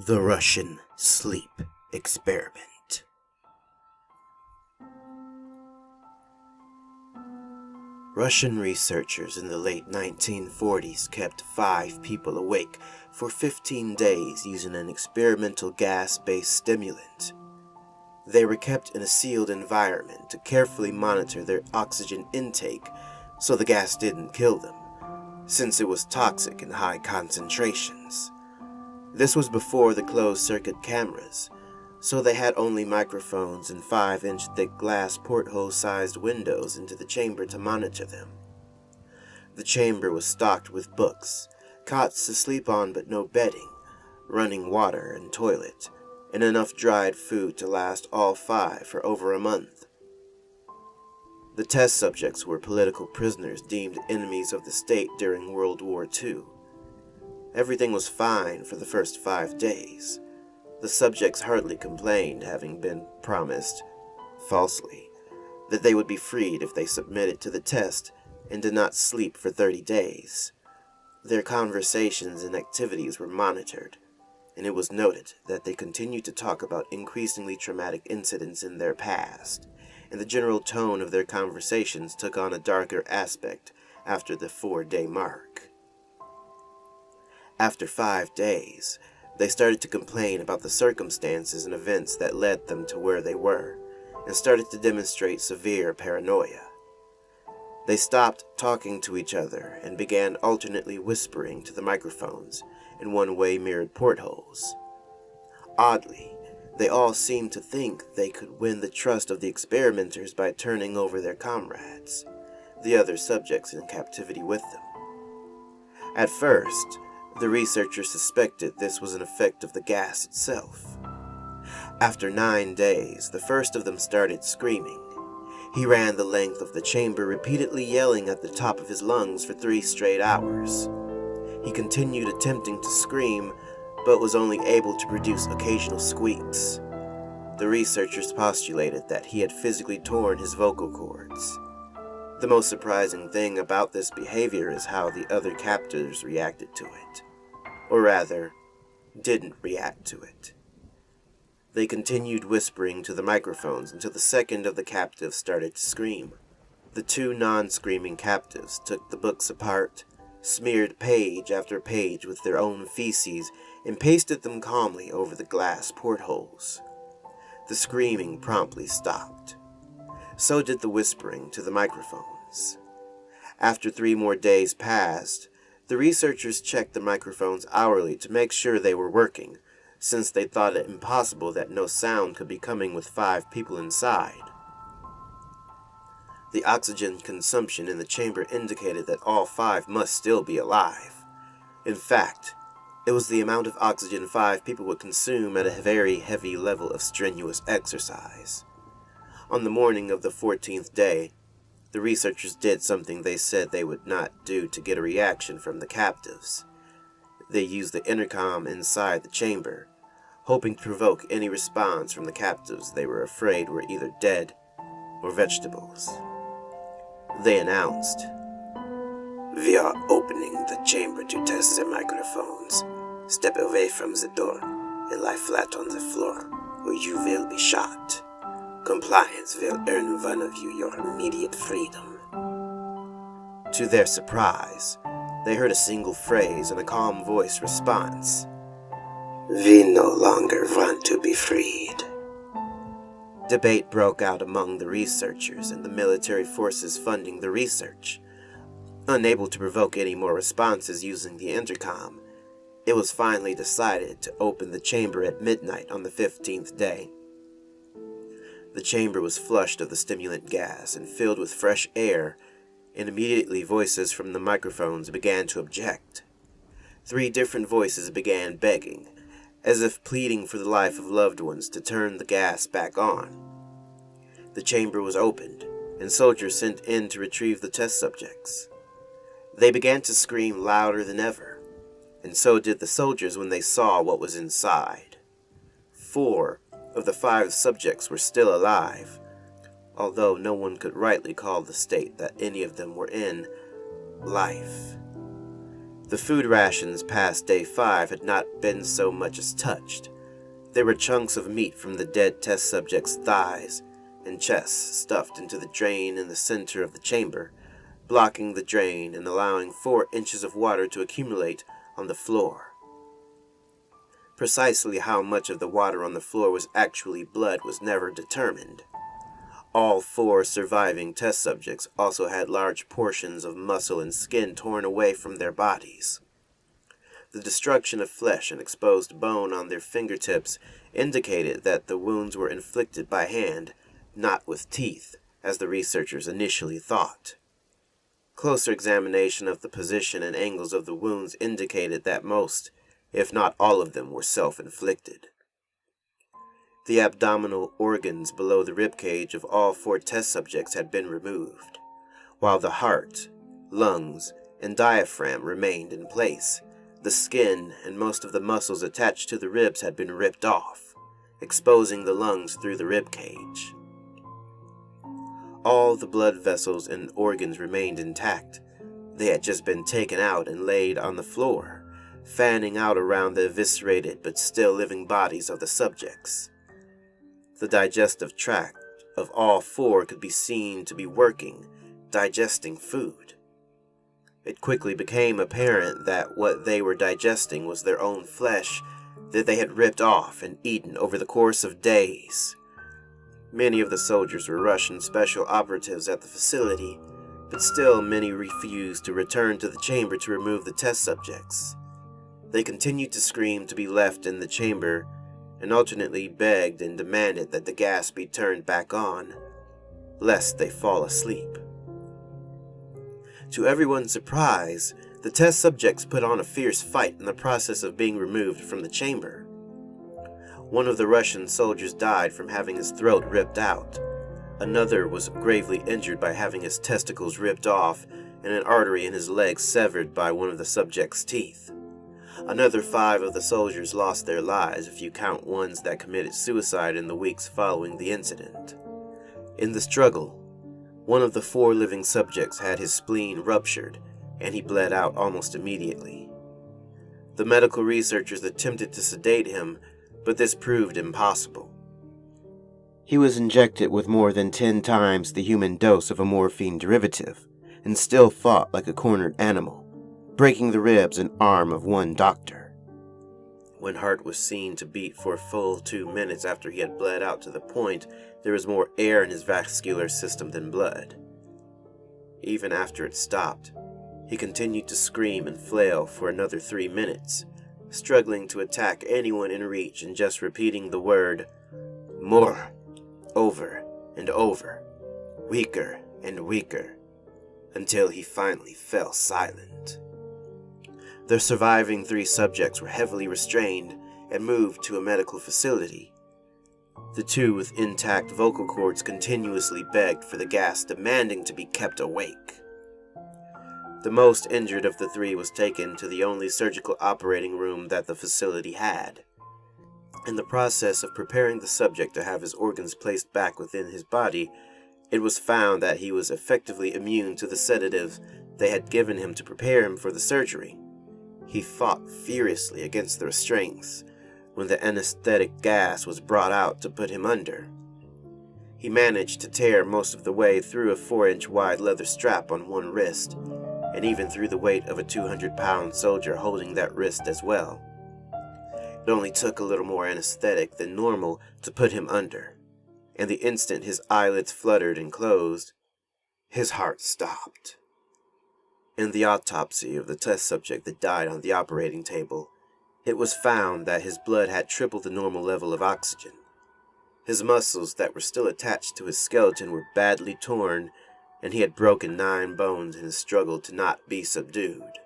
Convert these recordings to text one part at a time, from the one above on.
The Russian Sleep Experiment. Russian researchers in the late 1940s kept 5 people awake for 15 days using an experimental gas-based stimulant. They were kept in a sealed environment to carefully monitor their oxygen intake so the gas didn't kill them, since it was toxic in high concentrations. This was before the closed-circuit cameras, so they had only microphones and 5-inch thick glass porthole-sized windows into the chamber to monitor them. The chamber was stocked with books, cots to sleep on but no bedding, running water and toilet, and enough dried food to last all 5 for over a month. The test subjects were political prisoners deemed enemies of the state during World War II. Everything was fine for the first 5 days. The subjects hardly complained, having been promised, falsely, that they would be freed if they submitted to the test and did not sleep for 30 days. Their conversations and activities were monitored, and it was noted that they continued to talk about increasingly traumatic incidents in their past, and the general tone of their conversations took on a darker aspect after the 4-day mark. After 5 days, they started to complain about the circumstances and events that led them to where they were, and started to demonstrate severe paranoia. They stopped talking to each other and began alternately whispering to the microphones in one-way mirrored portholes. Oddly, they all seemed to think they could win the trust of the experimenters by turning over their comrades, the other subjects in captivity with them. At first, the researchers suspected this was an effect of the gas itself. After 9 days, the first of them started screaming. He ran the length of the chamber, repeatedly yelling at the top of his lungs for 3 straight hours. He continued attempting to scream, but was only able to produce occasional squeaks. The researchers postulated that he had physically torn his vocal cords. The most surprising thing about this behavior is how the other captors reacted to it. Or rather, didn't react to it. They continued whispering to the microphones until the second of the captives started to scream. The 2 non-screaming captives took the books apart, smeared page after page with their own feces, and pasted them calmly over the glass portholes. The screaming promptly stopped. So did the whispering to the microphones. After 3 more days passed, the researchers checked the microphones hourly to make sure they were working, since they thought it impossible that no sound could be coming with 5 people inside. The oxygen consumption in the chamber indicated that all 5 must still be alive. In fact, it was the amount of oxygen 5 people would consume at a very heavy level of strenuous exercise. On the morning of the 14th day, the researchers did something they said they would not do to get a reaction from the captives. They used the intercom inside the chamber, hoping to provoke any response from the captives they were afraid were either dead or vegetables. They announced, "We are opening the chamber to test the microphones. Step away from the door and lie flat on the floor, or you will be shot. Compliance will earn one of you your immediate freedom." To their surprise, they heard a single phrase and a calm voice response. "We no longer want to be freed." Debate broke out among the researchers and the military forces funding the research. Unable to provoke any more responses using the intercom, it was finally decided to open the chamber at midnight on the 15th day. The chamber was flushed of the stimulant gas and filled with fresh air, and immediately voices from the microphones began to object. 3 different voices began begging, as if pleading for the life of loved ones, to turn the gas back on. The chamber was opened, and soldiers sent in to retrieve the test subjects. They began to scream louder than ever, and so did the soldiers when they saw what was inside. 4 of the 5 subjects were still alive, although no one could rightly call the state that any of them were in life. The food rations past day 5 had not been so much as touched. There were chunks of meat from the dead test subject's thighs and chests stuffed into the drain in the center of the chamber, blocking the drain and allowing 4 inches of water to accumulate on the floor. Precisely how much of the water on the floor was actually blood was never determined. All 4 surviving test subjects also had large portions of muscle and skin torn away from their bodies. The destruction of flesh and exposed bone on their fingertips indicated that the wounds were inflicted by hand, not with teeth, as the researchers initially thought. Closer examination of the position and angles of the wounds indicated that most, if not all of them, were self-inflicted. The abdominal organs below the ribcage of all 4 test subjects had been removed, while the heart, lungs, and diaphragm remained in place. The skin and most of the muscles attached to the ribs had been ripped off, exposing the lungs through the ribcage. All the blood vessels and organs remained intact. They had just been taken out and laid on the floor, fanning out around the eviscerated but still living bodies of the subjects. The digestive tract of all 4 could be seen to be working, digesting food. It quickly became apparent that what they were digesting was their own flesh that they had ripped off and eaten over the course of days. Many of the soldiers were Russian special operatives at the facility, but still many refused to return to the chamber to remove the test subjects. They continued to scream to be left in the chamber and alternately begged and demanded that the gas be turned back on, lest they fall asleep. To everyone's surprise, the test subjects put on a fierce fight in the process of being removed from the chamber. One of the Russian soldiers died from having his throat ripped out. Another was gravely injured by having his testicles ripped off and an artery in his leg severed by one of the subject's teeth. Another 5 of the soldiers lost their lives if you count ones that committed suicide in the weeks following the incident. In the struggle, one of the 4 living subjects had his spleen ruptured, and he bled out almost immediately. The medical researchers attempted to sedate him, but this proved impossible. He was injected with more than 10 times the human dose of a morphine derivative, and still fought like a cornered animal, breaking the ribs and arm of one doctor. When heart was seen to beat for a full 2 minutes after he had bled out to the point there was more air in his vascular system than blood. Even after it stopped, he continued to scream and flail for another 3 minutes, struggling to attack anyone in reach and just repeating the word, "More," over and over, weaker and weaker, until he finally fell silent. The surviving 3 subjects were heavily restrained and moved to a medical facility. The 2 with intact vocal cords continuously begged for the gas, demanding to be kept awake. The most injured of the 3 was taken to the only surgical operating room that the facility had. In the process of preparing the subject to have his organs placed back within his body, it was found that he was effectively immune to the sedative they had given him to prepare him for the surgery. He fought furiously against the restraints when the anesthetic gas was brought out to put him under. He managed to tear most of the way through a 4-inch wide leather strap on one wrist, and even through the weight of a 200-pound soldier holding that wrist as well. It only took a little more anesthetic than normal to put him under, and the instant his eyelids fluttered and closed, his heart stopped. In the autopsy of the test subject that died on the operating table, it was found that his blood had tripled the normal level of oxygen. His muscles that were still attached to his skeleton were badly torn, and he had broken 9 bones in his struggle to not be subdued.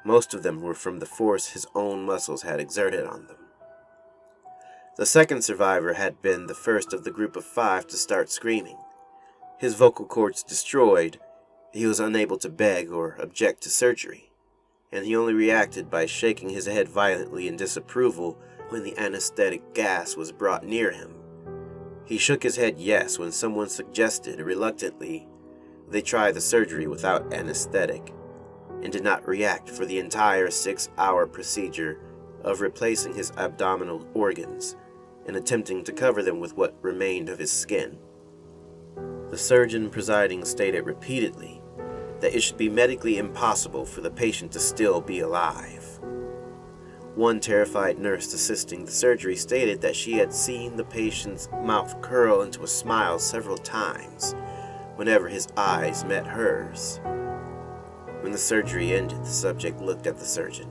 Most of them were from the force his own muscles had exerted on them. The second survivor had been the first of the group of 5 to start screaming. His vocal cords destroyed, he was unable to beg or object to surgery, and he only reacted by shaking his head violently in disapproval when the anesthetic gas was brought near him. He shook his head yes when someone suggested, reluctantly, they try the surgery without anesthetic, and did not react for the entire 6-hour procedure of replacing his abdominal organs and attempting to cover them with what remained of his skin. The surgeon presiding stated repeatedly that it should be medically impossible for the patient to still be alive. One terrified nurse assisting the surgery stated that she had seen the patient's mouth curl into a smile several times whenever his eyes met hers. When the surgery ended, the subject looked at the surgeon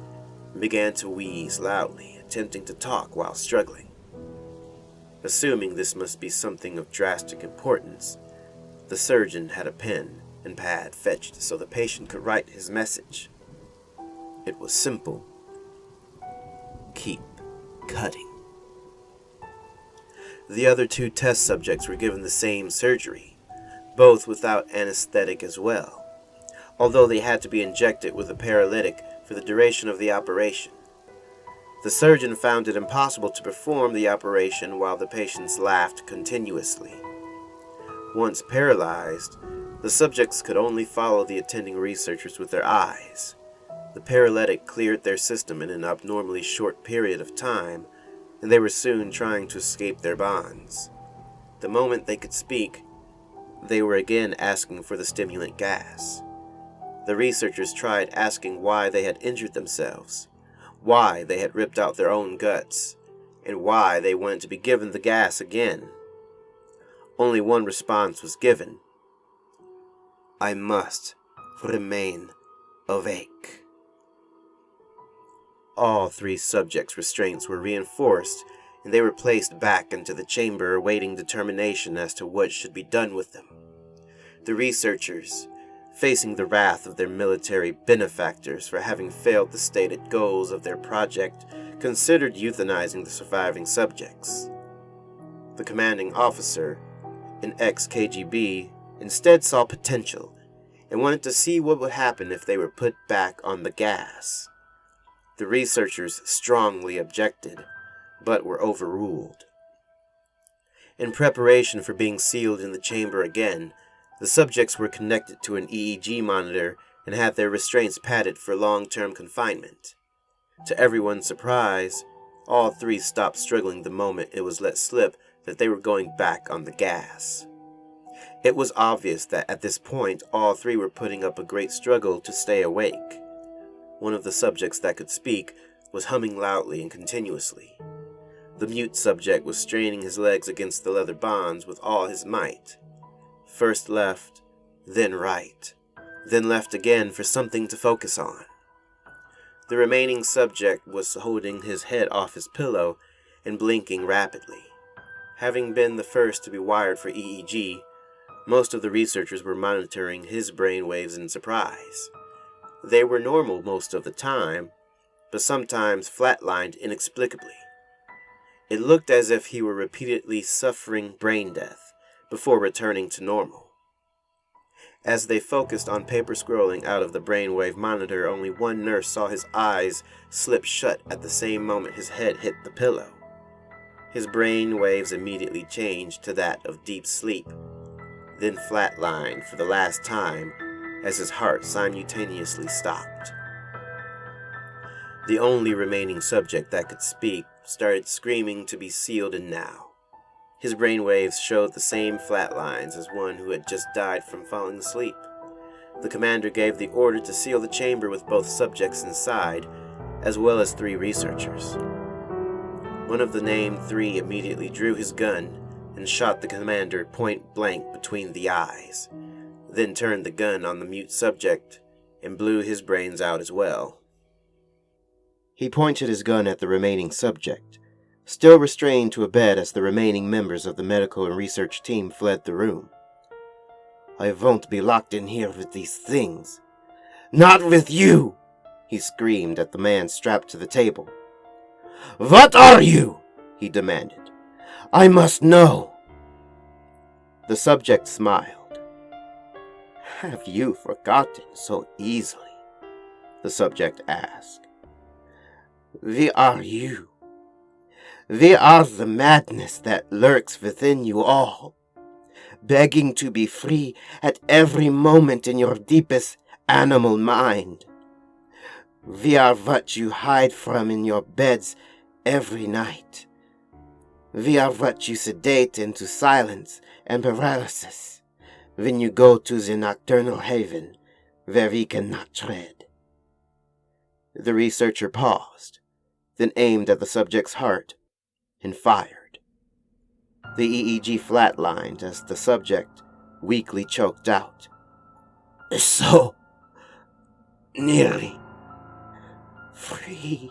and began to wheeze loudly, attempting to talk while struggling. Assuming this must be something of drastic importance, the surgeon had a pen and pad fetched so the patient could write his message. It was simple. Keep cutting. The other 2 test subjects were given the same surgery, both without anesthetic as well, although they had to be injected with a paralytic for the duration of the operation. The surgeon found it impossible to perform the operation while the patients laughed continuously. Once paralyzed, the subjects could only follow the attending researchers with their eyes. The paralytic cleared their system in an abnormally short period of time, and they were soon trying to escape their bonds. The moment they could speak, they were again asking for the stimulant gas. The researchers tried asking why they had injured themselves, why they had ripped out their own guts, and why they wanted to be given the gas again. Only one response was given: I must remain awake. All 3 subjects' restraints were reinforced, and they were placed back into the chamber awaiting determination as to what should be done with them. The researchers, facing the wrath of their military benefactors for having failed the stated goals of their project, considered euthanizing the surviving subjects. The commanding officer, an ex-KGB, instead saw potential and wanted to see what would happen if they were put back on the gas. The researchers strongly objected, but were overruled. In preparation for being sealed in the chamber again, the subjects were connected to an EEG monitor and had their restraints padded for long-term confinement. To everyone's surprise, all 3 stopped struggling the moment it was let slip that they were going back on the gas. It was obvious that at this point all 3 were putting up a great struggle to stay awake. One of the subjects that could speak was humming loudly and continuously. The mute subject was straining his legs against the leather bonds with all his might. First left, then right, then left again for something to focus on. The remaining subject was holding his head off his pillow and blinking rapidly. Having been the first to be wired for EEG, most of the researchers were monitoring his brainwaves in surprise. They were normal most of the time, but sometimes flatlined inexplicably. It looked as if he were repeatedly suffering brain death before returning to normal. As they focused on paper scrolling out of the brainwave monitor, only one nurse saw his eyes slip shut at the same moment his head hit the pillow. His brain waves immediately changed to that of deep sleep, then flatlined for the last time as his heart simultaneously stopped. The only remaining subject that could speak started screaming to be sealed in now. His brainwaves showed the same flat lines as one who had just died from falling asleep. The commander gave the order to seal the chamber with both subjects inside, as well as 3 researchers. One of the named 3 immediately drew his gun and shot the commander point blank between the eyes, then turned the gun on the mute subject and blew his brains out as well. He pointed his gun at the remaining subject, still restrained to a bed as the remaining members of the medical and research team fled the room. I won't be locked in here with these things. Not with you! He screamed at the man strapped to the table. What are you? He demanded. I must know. The subject smiled. Have you forgotten so easily? The subject asked. We are you. We are the madness that lurks within you all, begging to be free at every moment in your deepest animal mind. We are what you hide from in your beds every night. We are what you sedate into silence and paralysis when you go to the nocturnal haven where we cannot tread. The researcher paused, then aimed at the subject's heart and fired. The EEG flatlined as the subject weakly choked out. So nearly free.